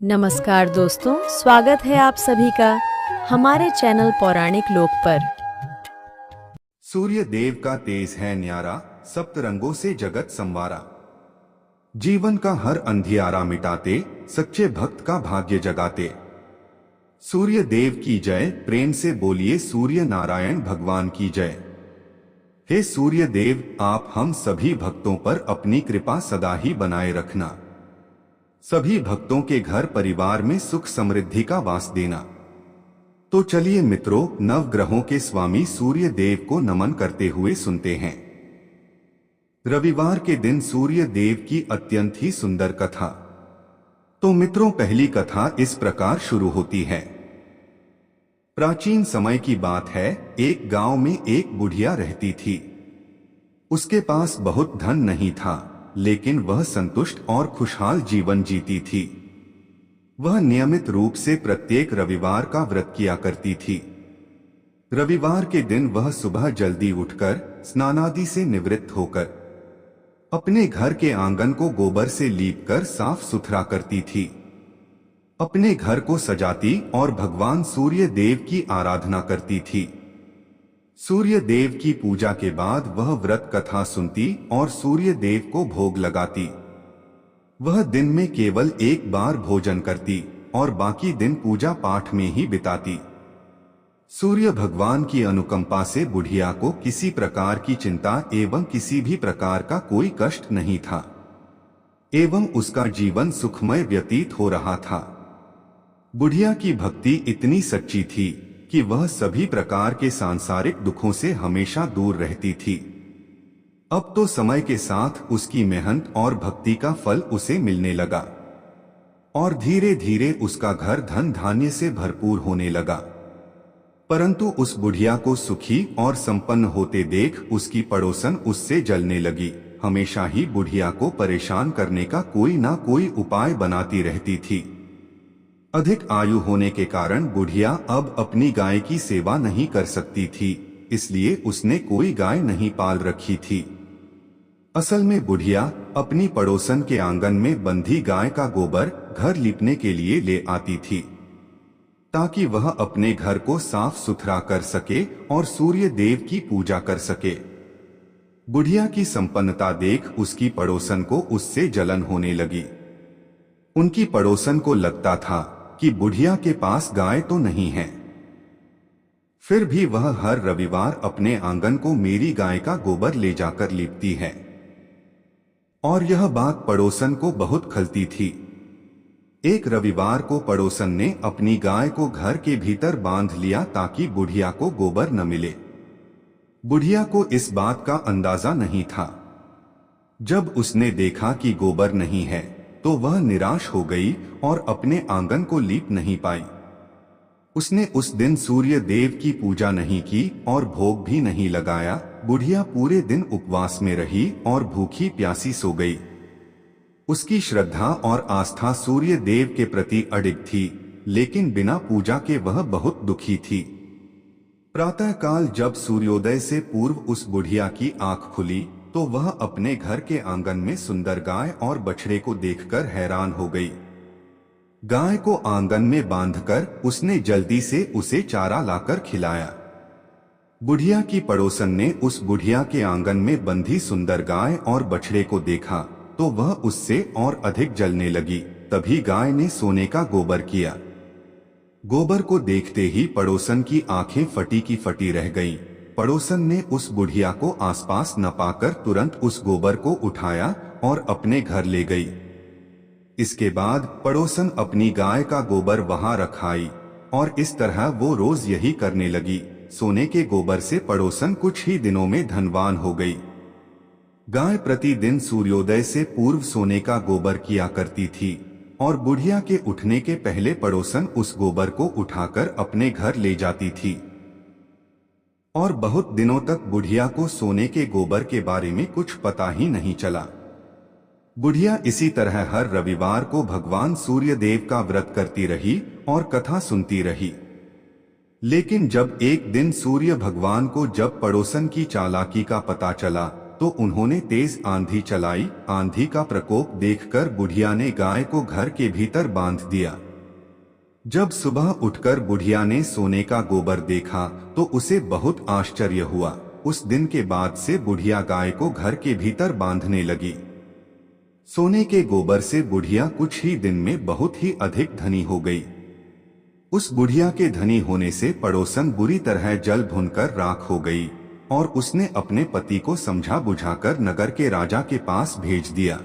नमस्कार दोस्तों, स्वागत है आप सभी का हमारे चैनल पौराणिक लोक पर। सूर्य देव का तेज है न्यारा, सप्त रंगों से जगत संवारा। जीवन का हर अंधियारा मिटाते, सच्चे भक्त का भाग्य जगाते। सूर्य देव की जय, प्रेम से बोलिए सूर्य नारायण भगवान की जय। हे सूर्य देव, आप हम सभी भक्तों पर अपनी कृपा सदा ही बनाए रखना। सभी भक्तों के घर परिवार में सुख समृद्धि का वास देना। तो चलिए मित्रों, नवग्रहों के स्वामी सूर्य देव को नमन करते हुए सुनते हैं रविवार के दिन सूर्य देव की अत्यंत ही सुंदर कथा। तो मित्रों, पहली कथा इस प्रकार शुरू होती है। प्राचीन समय की बात है, एक गांव में एक बुढ़िया रहती थी। उसके पास बहुत धन नहीं था, लेकिन वह संतुष्ट और खुशहाल जीवन जीती थी। वह नियमित रूप से प्रत्येक रविवार का व्रत किया करती थी। रविवार के दिन वह सुबह जल्दी उठकर स्नानादि से निवृत्त होकर अपने घर के आंगन को गोबर से लीपकर साफ सुथरा करती थी। अपने घर को सजाती और भगवान सूर्य देव की आराधना करती थी। सूर्य देव की पूजा के बाद वह व्रत कथा सुनती और सूर्य देव को भोग लगाती। वह दिन में केवल एक बार भोजन करती और बाकी दिन पूजा पाठ में ही बिताती। सूर्य भगवान की अनुकंपा से बुढ़िया को किसी प्रकार की चिंता एवं किसी भी प्रकार का कोई कष्ट नहीं था एवं उसका जीवन सुखमय व्यतीत हो रहा था। बुढ़िया की भक्ति इतनी सच्ची थी कि वह सभी प्रकार के सांसारिक दुखों से हमेशा दूर रहती थी। अब तो समय के साथ उसकी मेहनत और भक्ति का फल उसे मिलने लगा और धीरे धीरे उसका घर धन धान्य से भरपूर होने लगा। परंतु उस बुढ़िया को सुखी और संपन्न होते देख उसकी पड़ोसन उससे जलने लगी। हमेशा ही बुढ़िया को परेशान करने का कोई ना कोई उपाय बनाती रहती थी। अधिक आयु होने के कारण बुढ़िया अब अपनी गाय की सेवा नहीं कर सकती थी, इसलिए उसने कोई गाय नहीं पाल रखी थी। असल में बुढ़िया अपनी पड़ोसन के आंगन में बंधी गाय का गोबर घर लीपने के लिए ले आती थी, ताकि वह अपने घर को साफ सुथरा कर सके और सूर्य देव की पूजा कर सके। बुढ़िया की संपन्नता देख उसकी पड़ोसन को उससे जलन होने लगी। उनकी पड़ोसन को लगता था कि बुढ़िया के पास गाय तो नहीं है, फिर भी वह हर रविवार अपने आंगन को मेरी गाय का गोबर ले जाकर लीपती है। और यह बात पड़ोसन को बहुत खलती थी। एक रविवार को पड़ोसन ने अपनी गाय को घर के भीतर बांध लिया ताकि बुढ़िया को गोबर न मिले। बुढ़िया को इस बात का अंदाजा नहीं था। जब उसने देखा कि गोबर नहीं है तो वह निराश हो गई और अपने आंगन को लीप नहीं पाई। उसने उस दिन सूर्य देव की पूजा नहीं की और भोग भी नहीं लगाया। बुढ़िया पूरे दिन उपवास में रही और भूखी प्यासी सो गई। उसकी श्रद्धा और आस्था सूर्य देव के प्रति अडिग थी, लेकिन बिना पूजा के वह बहुत दुखी थी। प्रातःकाल जब सूर्योदय से पूर्व उस बुढ़िया की आंख खुली तो वह अपने घर के आंगन में सुंदर गाय और बछड़े को देखकर हैरान हो गई। गाय को आंगन में बांधकर उसने जल्दी से उसे चारा लाकर खिलाया। बुढ़िया की पड़ोसन ने उस बुढ़िया के आंगन में बंधी सुंदर गाय और बछड़े को देखा तो वह उससे और अधिक जलने लगी। तभी गाय ने सोने का गोबर किया। गोबर को देखते ही पड़ोसन की आंखें फटी की फटी रह गईं। पड़ोसन ने उस बुढ़िया को आसपास न पाकर तुरंत उस गोबर को उठाया और अपने घर ले गई। इसके बाद पड़ोसन अपनी गाय का गोबर वहां रखाई और इस तरह वो रोज यही करने लगी। सोने के गोबर से पड़ोसन कुछ ही दिनों में धनवान हो गई। गाय प्रतिदिन सूर्योदय से पूर्व सोने का गोबर किया करती थी और बुढ़िया के उठने के पहले पड़ोसन उस गोबर को उठाकर अपने घर ले जाती थी। और बहुत दिनों तक बुढ़िया को सोने के गोबर के बारे में कुछ पता ही नहीं चला। बुढ़िया इसी तरह हर रविवार को भगवान सूर्य देव का व्रत करती रही और कथा सुनती रही। लेकिन जब एक दिन सूर्य भगवान को जब पड़ोसन की चालाकी का पता चला तो उन्होंने तेज आंधी चलाई। आंधी का प्रकोप देखकर बुढ़िया ने गाय को घर के भीतर बांध दिया। जब सुबह उठकर बुढ़िया ने सोने का गोबर देखा तो उसे बहुत आश्चर्य हुआ। उस दिन के बाद से बुढ़िया गाय को घर के भीतर बांधने लगी। सोने के गोबर से बुढ़िया कुछ ही दिन में बहुत ही अधिक धनी हो गई। उस बुढ़िया के धनी होने से पड़ोसन बुरी तरह जल भुनकर राख हो गई और उसने अपने पति को समझा बुझाकर नगर के राजा के पास भेज दिया।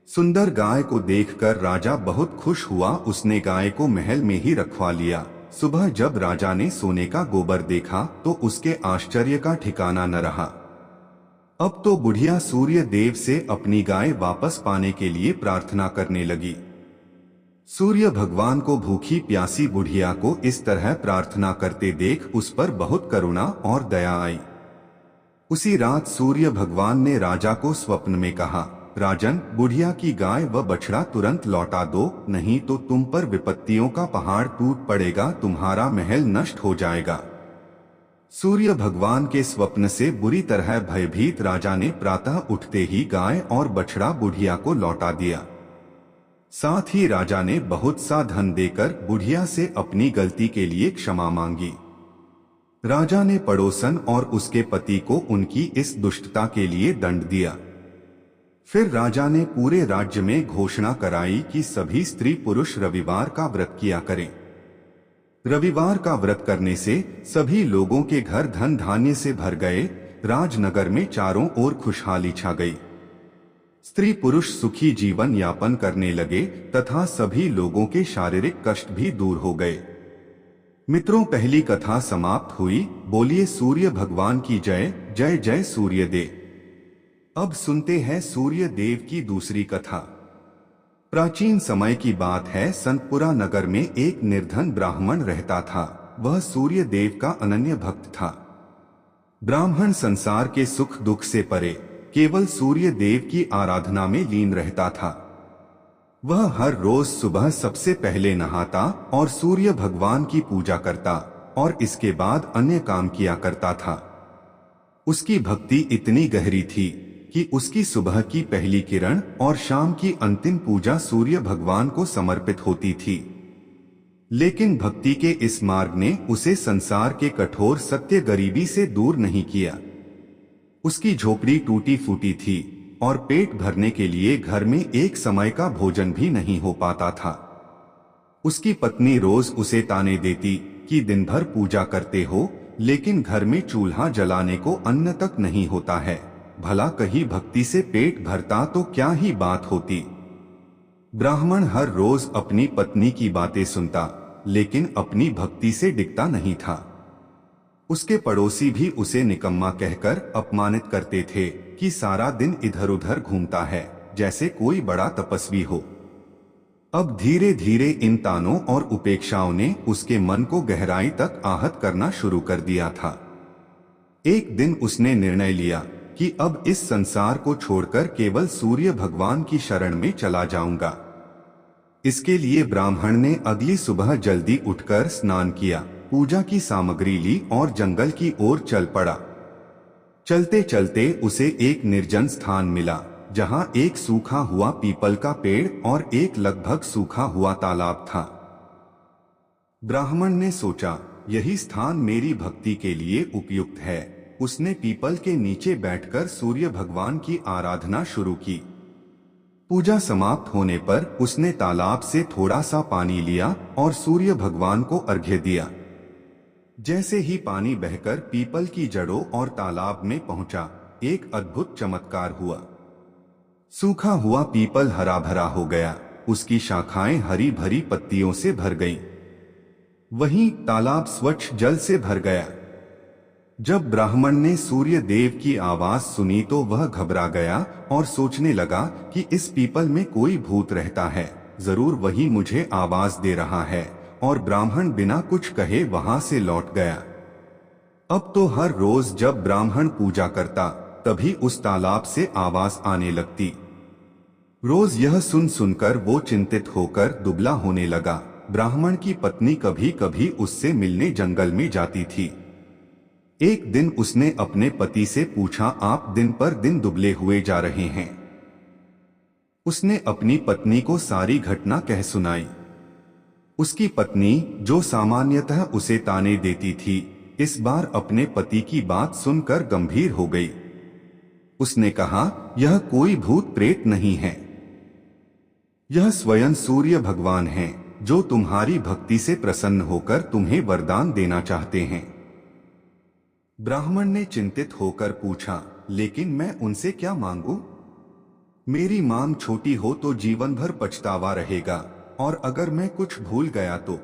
सुंदर गाय को देखकर राजा बहुत खुश हुआ। उसने गाय को महल में ही रखवा लिया। सुबह जब राजा ने सोने का गोबर देखा तो उसके आश्चर्य का ठिकाना न रहा। अब तो बुढ़िया सूर्य देव से अपनी गाय वापस पाने के लिए प्रार्थना करने लगी। सूर्य भगवान को भूखी प्यासी बुढ़िया को इस तरह प्रार्थना करते देख उस पर बहुत करुणा और दया आई। उसी रात सूर्य भगवान ने राजा को स्वप्न में कहा, राजन, बुढ़िया की गाय व बछड़ा तुरंत लौटा दो, नहीं तो तुम पर विपत्तियों का पहाड़ टूट पड़ेगा, तुम्हारा महल नष्ट हो जाएगा। सूर्य भगवान के स्वप्न से बुरी तरह भयभीत राजा ने प्रातः उठते ही गाय और बछड़ा बुढ़िया को लौटा दिया। साथ ही राजा ने बहुत सा धन देकर बुढ़िया से अपनी गलती के लिए क्षमा मांगी। राजा ने पड़ोसन और उसके पति को उनकी इस दुष्टता के लिए दंड दिया। फिर राजा ने पूरे राज्य में घोषणा कराई कि सभी स्त्री पुरुष रविवार का व्रत किया करें। रविवार का व्रत करने से सभी लोगों के घर धन धान्य से भर गए। राजनगर में चारों ओर खुशहाली छा गई। स्त्री पुरुष सुखी जीवन यापन करने लगे तथा सभी लोगों के शारीरिक कष्ट भी दूर हो गए। मित्रों, पहली कथा समाप्त हुई। बोलिए सूर्य भगवान की जय। जय जय सूर्य देव। अब सुनते हैं सूर्य देव की दूसरी कथा। प्राचीन समय की बात है। संतपुरा नगर में एक निर्धन ब्राह्मण रहता था। वह सूर्य देव का अनन्य भक्त था। ब्राह्मण संसार के सुख दुख से परे केवल सूर्य देव की आराधना में लीन रहता था। वह हर रोज सुबह सबसे पहले नहाता और सूर्य भगवान की पूजा करता और इसके बाद अन्य काम किया करता था। उसकी भक्ति इतनी गहरी थी कि उसकी सुबह की पहली किरण और शाम की अंतिम पूजा सूर्य भगवान को समर्पित होती थी। लेकिन भक्ति के इस मार्ग ने उसे संसार के कठोर सत्य गरीबी से दूर नहीं किया। उसकी झोपड़ी टूटी फूटी थी और पेट भरने के लिए घर में एक समय का भोजन भी नहीं हो पाता था। उसकी पत्नी रोज उसे ताने देती कि दिन भर पूजा करते हो लेकिन घर में चूल्हा जलाने को अन्न तक नहीं होता है। भला कहीं भक्ति से पेट भरता तो क्या ही बात होती। ब्राह्मण हर रोज अपनी पत्नी की बातें सुनता लेकिन अपनी भक्ति से डिगता नहीं था। उसके पड़ोसी भी उसे निकम्मा कहकर अपमानित करते थे कि सारा दिन इधर उधर घूमता है जैसे कोई बड़ा तपस्वी हो। अब धीरे धीरे इन तानों और उपेक्षाओं ने उसके मन को गहराई तक आहत करना शुरू कर दिया था। एक दिन उसने निर्णय लिया कि अब इस संसार को छोड़कर केवल सूर्य भगवान की शरण में चला जाऊंगा। इसके लिए ब्राह्मण ने अगली सुबह जल्दी उठकर स्नान किया, पूजा की सामग्री ली और जंगल की ओर चल पड़ा। चलते चलते उसे एक निर्जन स्थान मिला जहां एक सूखा हुआ पीपल का पेड़ और एक लगभग सूखा हुआ तालाब था। ब्राह्मण ने सोचा, यही स्थान मेरी भक्ति के लिए उपयुक्त है। उसने पीपल के नीचे बैठकर सूर्य भगवान की आराधना शुरू की। पूजा समाप्त होने पर उसने तालाब से थोड़ा सा पानी लिया और सूर्य भगवान को अर्घ्य दिया। जैसे ही पानी बहकर पीपल की जड़ों और तालाब में पहुंचा, एक अद्भुत चमत्कार हुआ। सूखा हुआ पीपल हरा भरा हो गया, उसकी शाखाएं हरी भरी पत्तियों से भर गईं। वहीं तालाब स्वच्छ जल से भर गया। जब ब्राह्मण ने सूर्य देव की आवाज सुनी तो वह घबरा गया और सोचने लगा कि इस पीपल में कोई भूत रहता है, जरूर वही मुझे आवाज दे रहा है। और ब्राह्मण बिना कुछ कहे वहां से लौट गया। अब तो हर रोज जब ब्राह्मण पूजा करता तभी उस तालाब से आवाज आने लगती। रोज यह सुन सुनकर वो चिंतित होकर दुबला होने लगा। ब्राह्मण की पत्नी कभी कभी उससे मिलने जंगल में जाती थी। एक दिन उसने अपने पति से पूछा, आप दिन पर दिन दुबले हुए जा रहे हैं। उसने अपनी पत्नी को सारी घटना कह सुनाई। उसकी पत्नी, जो सामान्यतः उसे ताने देती थी, इस बार अपने पति की बात सुनकर गंभीर हो गई। उसने कहा, यह कोई भूत प्रेत नहीं है, यह स्वयं सूर्य भगवान हैं, जो तुम्हारी भक्ति से प्रसन्न होकर तुम्हें वरदान देना चाहते हैं। ब्राह्मण ने चिंतित होकर पूछा, लेकिन मैं उनसे क्या मांगू? मेरी मांग छोटी हो तो जीवन भर पछतावा रहेगा, और अगर मैं कुछ भूल गया तो?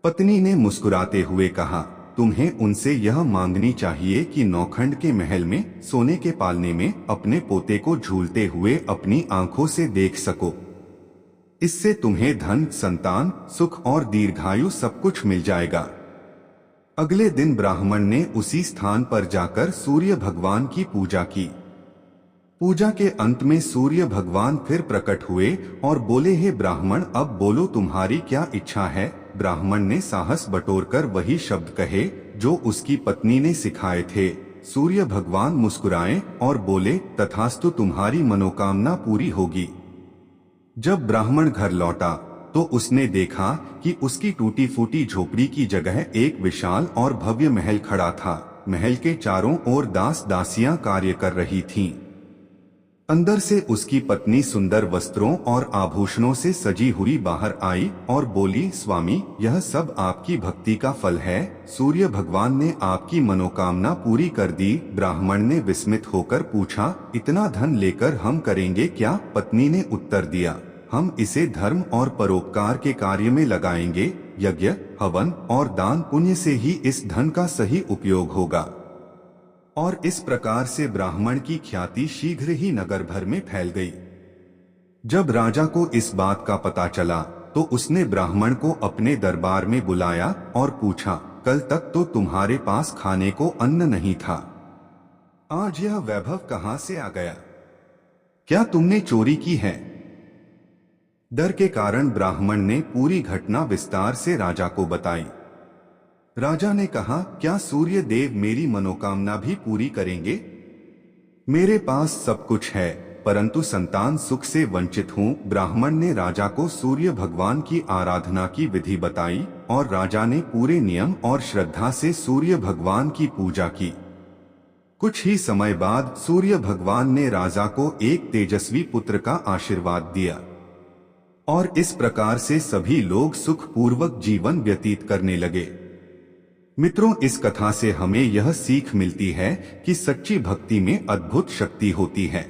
पत्नी ने मुस्कुराते हुए कहा, तुम्हें उनसे यह मांगनी चाहिए कि नौखंड के महल में सोने के पालने में अपने पोते को झूलते हुए अपनी आंखों से देख सको। इससे तुम्हें धन, संतान, सुख और दीर्घायु सब कुछ मिल जाएगा। अगले दिन ब्राह्मण ने उसी स्थान पर जाकर सूर्य भगवान की पूजा की। पूजा के अंत में सूर्य भगवान फिर प्रकट हुए और बोले, हे ब्राह्मण, अब बोलो तुम्हारी क्या इच्छा है? ब्राह्मण ने साहस बटोरकर वही शब्द कहे जो उसकी पत्नी ने सिखाए थे। सूर्य भगवान मुस्कुराए और बोले, तथास्तु, तुम्हारी मनोकामना पूरी होगी। जब ब्राह्मण घर लौटा तो उसने देखा कि उसकी टूटी फूटी झोपड़ी की जगह एक विशाल और भव्य महल खड़ा था। महल के चारों ओर दास दासियां कार्य कर रही थीं। अंदर से उसकी पत्नी सुंदर वस्त्रों और आभूषणों से सजी हुई बाहर आई और बोली, स्वामी, यह सब आपकी भक्ति का फल है। सूर्य भगवान ने आपकी मनोकामना पूरी कर दी। ब्राह्मण ने विस्मित होकर पूछा, इतना धन लेकर हम करेंगे क्या? पत्नी ने उत्तर दिया, हम इसे धर्म और परोपकार के कार्य में लगाएंगे। यज्ञ, हवन और दान पुण्य से ही इस धन का सही उपयोग होगा। और इस प्रकार से ब्राह्मण की ख्याति शीघ्र ही नगर भर में फैल गई। जब राजा को इस बात का पता चला तो उसने ब्राह्मण को अपने दरबार में बुलाया और पूछा, कल तक तो तुम्हारे पास खाने को अन्न नहीं था, आज यह वैभव कहां से आ गया? क्या तुमने चोरी की है? डर के कारण ब्राह्मण ने पूरी घटना विस्तार से राजा को बताई। राजा ने कहा, क्या सूर्य देव मेरी मनोकामना भी पूरी करेंगे? मेरे पास सब कुछ है, परंतु संतान सुख से वंचित हूँ। ब्राह्मण ने राजा को सूर्य भगवान की आराधना की विधि बताई और राजा ने पूरे नियम और श्रद्धा से सूर्य भगवान की पूजा की। कुछ ही समय बाद सूर्य भगवान ने राजा को एक तेजस्वी पुत्र का आशीर्वाद दिया और इस प्रकार से सभी लोग सुखपूर्वक जीवन व्यतीत करने लगे। मित्रों, इस कथा से हमें यह सीख मिलती है कि सच्ची भक्ति में अद्भुत शक्ति होती है।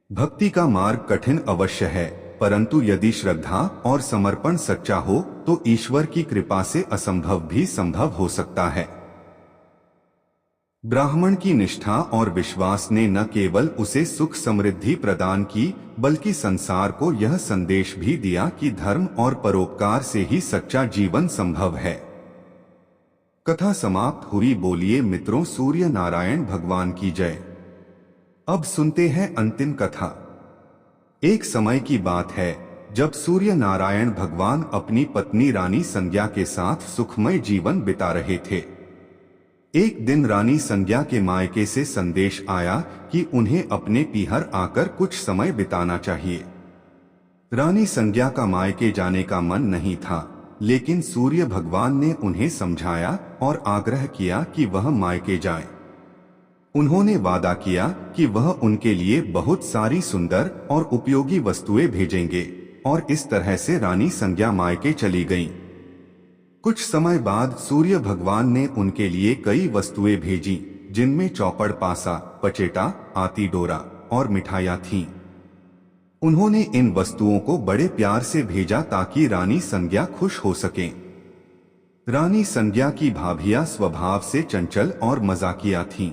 भक्ति का मार्ग कठिन अवश्य है, परंतु यदि श्रद्धा और समर्पण सच्चा हो तो ईश्वर की कृपा से असंभव भी संभव हो सकता है। ब्राह्मण की निष्ठा और विश्वास ने न केवल उसे सुख समृद्धि प्रदान की, बल्कि संसार को यह संदेश भी दिया कि धर्म और परोपकार से ही सच्चा जीवन संभव है। कथा समाप्त हुई। बोलिए मित्रों, सूर्य नारायण भगवान की जय। अब सुनते हैं अंतिम कथा। एक समय की बात है जब सूर्य नारायण भगवान अपनी पत्नी रानी संज्ञा के साथ सुखमय जीवन बिता रहे थे। एक दिन रानी संज्ञा के मायके से संदेश आया कि उन्हें अपने पीहर आकर कुछ समय बिताना चाहिए। रानी संज्ञा का मायके जाने का मन नहीं था, लेकिन सूर्य भगवान ने उन्हें समझाया और आग्रह किया कि वह मायके जाएं। उन्होंने वादा किया कि वह उनके लिए बहुत सारी सुंदर और उपयोगी वस्तुएं भेजेंगे और इस तरह से रानी संज्ञा मायके चली गईं। कुछ समय बाद सूर्य भगवान ने उनके लिए कई वस्तुएं भेजी, जिनमें चौपड़, पासा, पचेटा, आती डोरा और मिठाइयां थीं। उन्होंने इन वस्तुओं को बड़े प्यार से भेजा ताकि रानी संज्ञा खुश हो सकें। रानी संज्ञा की भाभियां स्वभाव से चंचल और मजाकिया थीं।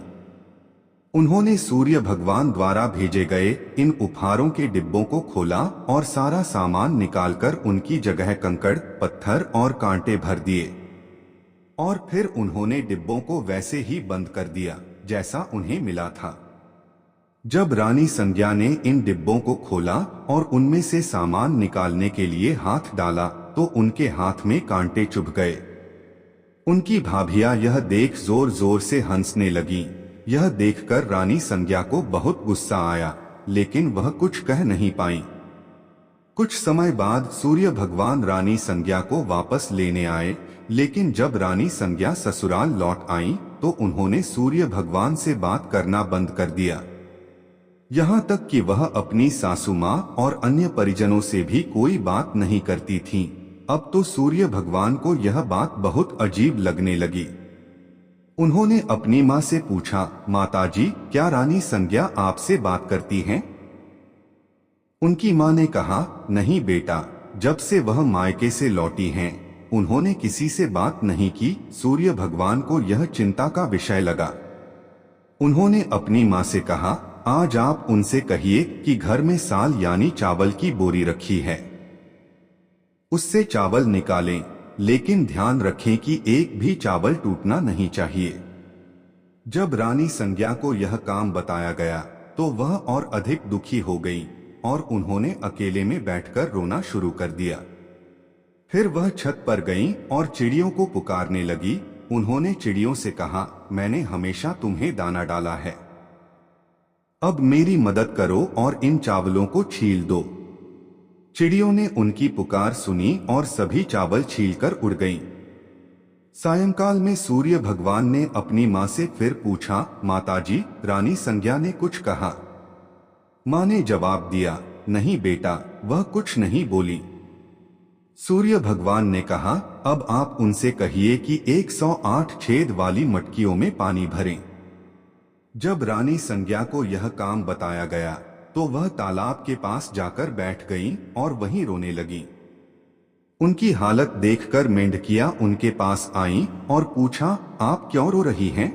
उन्होंने सूर्य भगवान द्वारा भेजे गए इन उपहारों के डिब्बों को खोला और सारा सामान निकालकर उनकी जगह कंकड़, पत्थर और कांटे भर दिए और फिर उन्होंने डिब्बों को वैसे ही बंद कर दिया जैसा उन्हें मिला था। जब रानी संज्ञा ने इन डिब्बों को खोला और उनमें से सामान निकालने के लिए हाथ डाला तो उनके हाथ में कांटे चुभ गए। उनकी भाभियां यह देख जोर जोर से हंसने लगीं। यह देखकर रानी संज्ञा को बहुत गुस्सा आया, लेकिन वह कुछ कह नहीं पाई। कुछ समय बाद सूर्य भगवान रानी संज्ञा को वापस लेने आए, लेकिन जब रानी संज्ञा ससुराल लौट आईं, तो उन्होंने सूर्य भगवान से बात करना बंद कर दिया। यहाँ तक कि वह अपनी सासू माँ और अन्य परिजनों से भी कोई बात नहीं करती थीं। अब तो सूर्य भगवान को यह बात बहुत अजीब लगने लगी। उन्होंने अपनी माँ से पूछा, माताजी, क्या रानी संज्ञा आपसे बात करती हैं? उनकी माँ ने कहा, नहीं बेटा, जब से वह मायके से लौटी हैं, उन्होंने किसी से बात नहीं की। सूर्य भगवान को यह चिंता का विषय लगा। उन्होंने अपनी माँ से कहा, आज आप उनसे कहिए कि घर में साल यानी चावल की बोरी रखी है, उससे चावल निकालें, लेकिन ध्यान रखें कि एक भी चावल टूटना नहीं चाहिए। जब रानी संज्ञा को यह काम बताया गया तो वह और अधिक दुखी हो गई और उन्होंने अकेले में बैठकर रोना शुरू कर दिया। फिर वह छत पर गईं और चिड़ियों को पुकारने लगी। उन्होंने चिड़ियों से कहा, मैंने हमेशा तुम्हें दाना डाला है, अब मेरी मदद करो और इन चावलों को छील दो। चिड़ियों ने उनकी पुकार सुनी और सभी चावल छीलकर उड़ गईं। सायंकाल में सूर्य भगवान ने अपनी माँ से फिर पूछा, माताजी, रानी संज्ञा ने कुछ कहा? माँ ने जवाब दिया, नहीं बेटा, वह कुछ नहीं बोली। सूर्य भगवान ने कहा, अब आप उनसे कहिए कि 108 छेद वाली मटकियों में पानी भरें। जब रानी संज्ञा को यह काम बताया गया तो वह तालाब के पास जाकर बैठ गईं और वहीं रोने लगीं। उनकी हालत देखकर मेंढकियां उनके पास आईं और पूछा, आप क्यों रो रही हैं?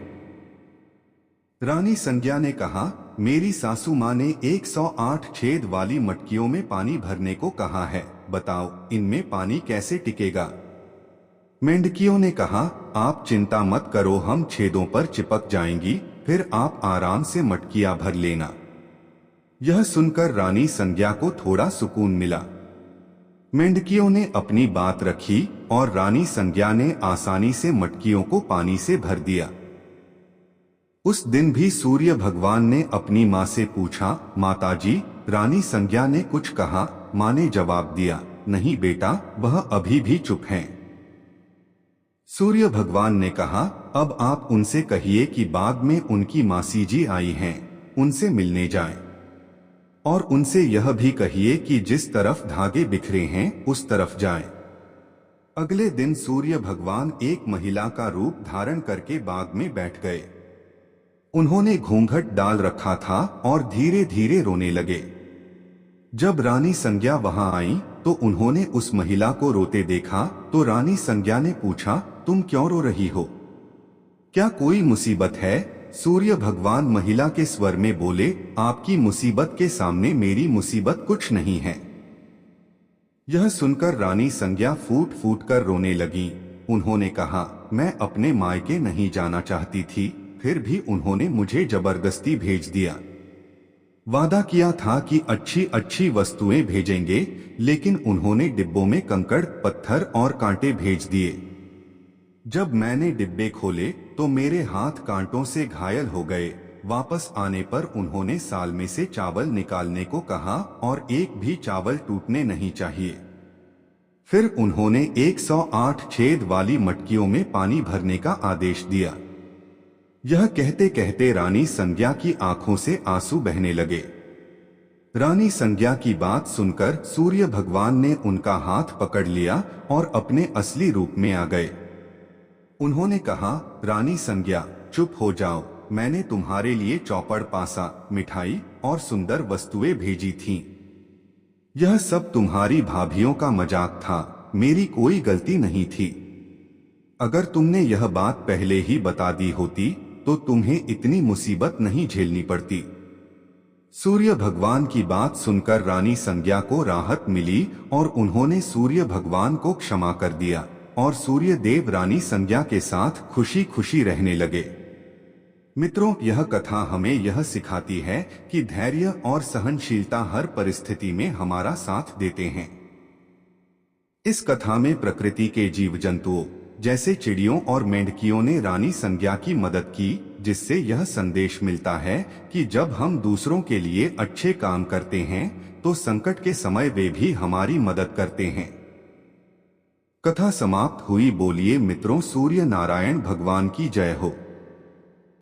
रानी संज्ञा ने कहा, मेरी सासू माँ ने 108 छेद वाली मटकियों में पानी भरने को कहा है, बताओ इनमें पानी कैसे टिकेगा? मेंढकियों ने कहा, आप चिंता मत करो, हम छेदों पर चिपक जाएंगी, फिर आप आराम से मटकियां भर लेना। यह सुनकर रानी संज्ञा को थोड़ा सुकून मिला। मेंढकियों ने अपनी बात रखी और रानी संज्ञा ने आसानी से मटकियों को पानी से भर दिया। उस दिन भी सूर्य भगवान ने अपनी माँ से पूछा, माताजी, रानी संज्ञा ने कुछ कहा? माँ ने जवाब दिया, नहीं बेटा, वह अभी भी चुप हैं। सूर्य भगवान ने कहा, अब आप उनसे कहिए कि बाग में उनकी मासी जी आई हैं, उनसे मिलने जाएं। और उनसे यह भी कहिए कि जिस तरफ धागे बिखरे हैं उस तरफ जाएं। अगले दिन सूर्य भगवान एक महिला का रूप धारण करके बाग में बैठ गए। उन्होंने घूंघट डाल रखा था और धीरे धीरे रोने लगे। जब रानी संज्ञा वहां आई तो उन्होंने उस महिला को रोते देखा तो रानी संज्ञा ने पूछा, तुम क्यों रो रही हो? क्या कोई मुसीबत है? सूर्य भगवान महिला के स्वर में बोले, आपकी मुसीबत के सामने मेरी मुसीबत कुछ नहीं है। यह सुनकर रानी संज्ञा फूट फूट कर रोने लगी। उन्होंने कहा, मैं अपने मायके नहीं जाना चाहती थी, फिर भी उन्होंने मुझे जबरदस्ती भेज दिया। वादा किया था कि अच्छी अच्छी वस्तुएं भेजेंगे, लेकिन उन्होंने डिब्बों में कंकड़, पत्थर और कांटे भेज दिए। जब मैंने डिब्बे खोले तो मेरे हाथ कांटों से घायल हो गए। वापस आने पर उन्होंने साल में से चावल निकालने को कहा और एक भी चावल टूटने नहीं चाहिए। फिर उन्होंने 108 छेद वाली मटकियों में पानी भरने का आदेश दिया। यह कहते कहते रानी संज्ञा की आंखों से आंसू बहने लगे। रानी संज्ञा की बात सुनकर सूर्य भगवान ने उनका हाथ पकड़ लिया और अपने असली रूप में आ गए। उन्होंने कहा, रानी संज्ञा, चुप हो जाओ, मैंने तुम्हारे लिए चौपड़, पासा, मिठाई और सुंदर वस्तुएं भेजी थीं। यह सब तुम्हारी भाभियों का मजाक था, मेरी कोई गलती नहीं थी। अगर तुमने यह बात पहले ही बता दी होती तो तुम्हें इतनी मुसीबत नहीं झेलनी पड़ती। सूर्य भगवान की बात सुनकर रानी संज्ञा को राहत मिली और उन्होंने सूर्य भगवान को क्षमा कर दिया और सूर्य देव रानी संज्ञा के साथ खुशी खुशी रहने लगे। मित्रों, यह कथा हमें यह सिखाती है कि धैर्य और सहनशीलता हर परिस्थिति में हमारा साथ देते हैं। इस कथा में प्रकृति के जीव जंतुओं, जैसे चिड़ियों और मेंढकियों ने रानी संज्ञा की मदद की, जिससे यह संदेश मिलता है कि जब हम दूसरों के लिए अच्छे काम करते हैं तो संकट के समय वे भी हमारी मदद करते हैं। कथा समाप्त हुई। बोलिए मित्रों, सूर्य नारायण भगवान की जय हो।